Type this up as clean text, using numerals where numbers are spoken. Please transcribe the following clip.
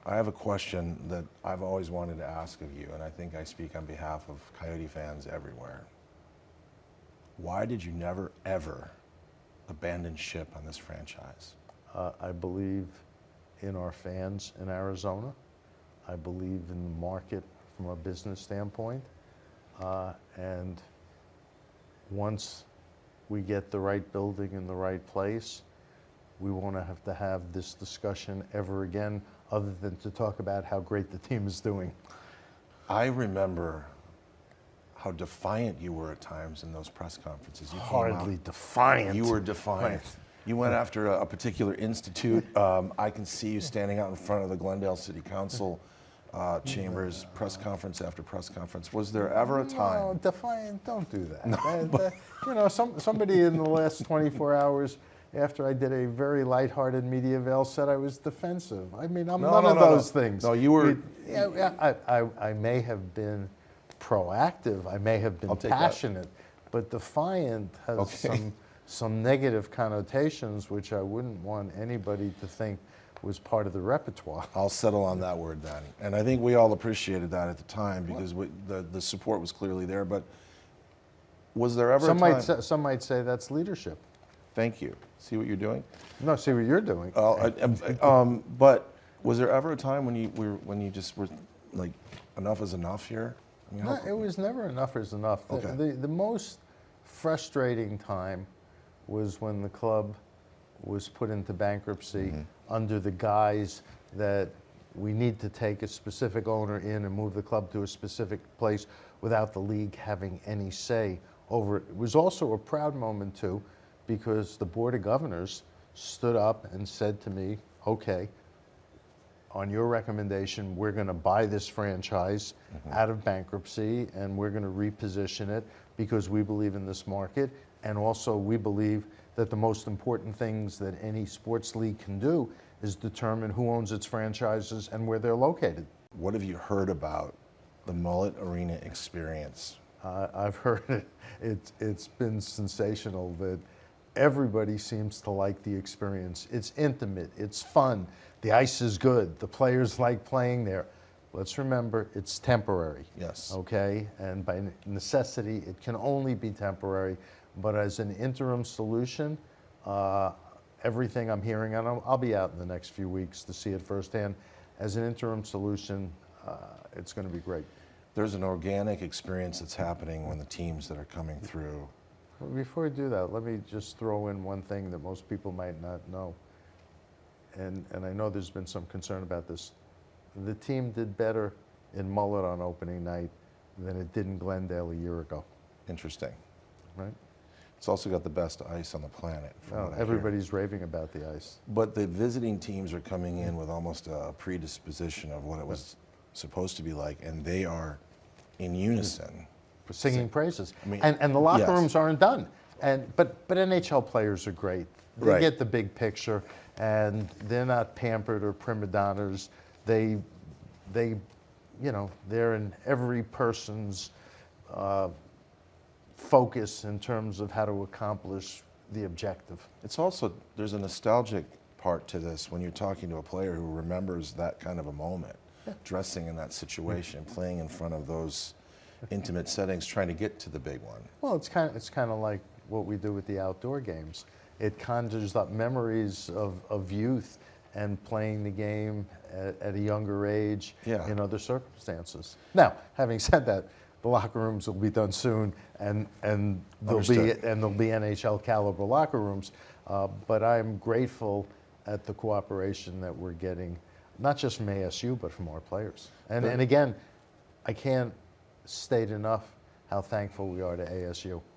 I have a question that I've always wanted to ask of you, and I think I speak on behalf of Coyote fans everywhere. Why did you never, ever abandon ship on this franchise? I believe in our fans in Arizona. I believe in the market from a business standpoint. And once we get the right building in the right place, we won't have to have this discussion ever again, other than to talk about how great the team is doing. I remember how defiant you were at times in those press conferences. You Hardly defiant. You were defiant. You went after a particular institute. I can see you standing out in front of the Glendale City Council chambers, press conference after press conference. Was there ever a time? No, defiant, don't do that. No, You know, somebody in the last 24 hours after I did a very lighthearted media avail said I was defensive. I mean, I'm none of those things. No, you were. I may have been proactive. I may have been passionate, but defiant has some negative connotations, which I wouldn't want anybody to think was part of the repertoire. I'll settle on that word then. And I think we all appreciated that at the time because the support was clearly there. But was there ever a time? Some might say that's leadership. Thank you. See what you're doing? No, see what you're doing. But was there ever a time when you just were like, enough is enough here? I mean, No, it was never enough is enough. Okay. The most frustrating time was when the club was put into bankruptcy under the guise that we need to take a specific owner in and move the club to a specific place without the league having any say over it. It was also a proud moment too, because the Board of Governors stood up and said to me, okay, on your recommendation, we're going to buy this franchise out of bankruptcy and we're going to reposition it because we believe in this market, and also we believe that the most important things that any sports league can do is determine who owns its franchises and where they're located. What have you heard about the Mullet Arena experience? I've heard it's been sensational that everybody seems to like the experience. It's intimate, it's fun, the ice is good, the players like playing there. Let's remember, it's temporary. Yes. Okay, and by necessity, it can only be temporary. But as an interim solution, everything I'm hearing, and I'll be out in the next few weeks to see it firsthand, as an interim solution, it's going to be great. There's an organic experience that's happening when the teams that are coming through. Before we do that, let me just throw in one thing that most people might not know. And I know there's been some concern about this. The team did better in Mullet on opening night than it did in Glendale a year ago. Interesting. Right? It's also got the best ice on the planet. Everybody's raving about the ice. But the visiting teams are coming in with almost a predisposition of what it was supposed to be like, and they are in unison. Singing praises. I mean, and the locker yes. rooms aren't done. But NHL players are great. They get the big picture, and they're not pampered or prima donnas. They you know, they're in every person's focus in terms of how to accomplish the objective. It's also, there's a nostalgic part to this when you're talking to a player who remembers that kind of a moment, dressing in that situation, playing in front of those intimate settings, trying to get to the big one. Well, it's kind of like what we do with the outdoor games. It conjures up memories of youth and playing the game at a younger age in other circumstances. Now, having said that, the locker rooms will be done soon, and there'll be NHL caliber locker rooms. But I'm grateful at the cooperation that we're getting, not just from ASU, but from our players. And again, I can't state enough how thankful we are to ASU.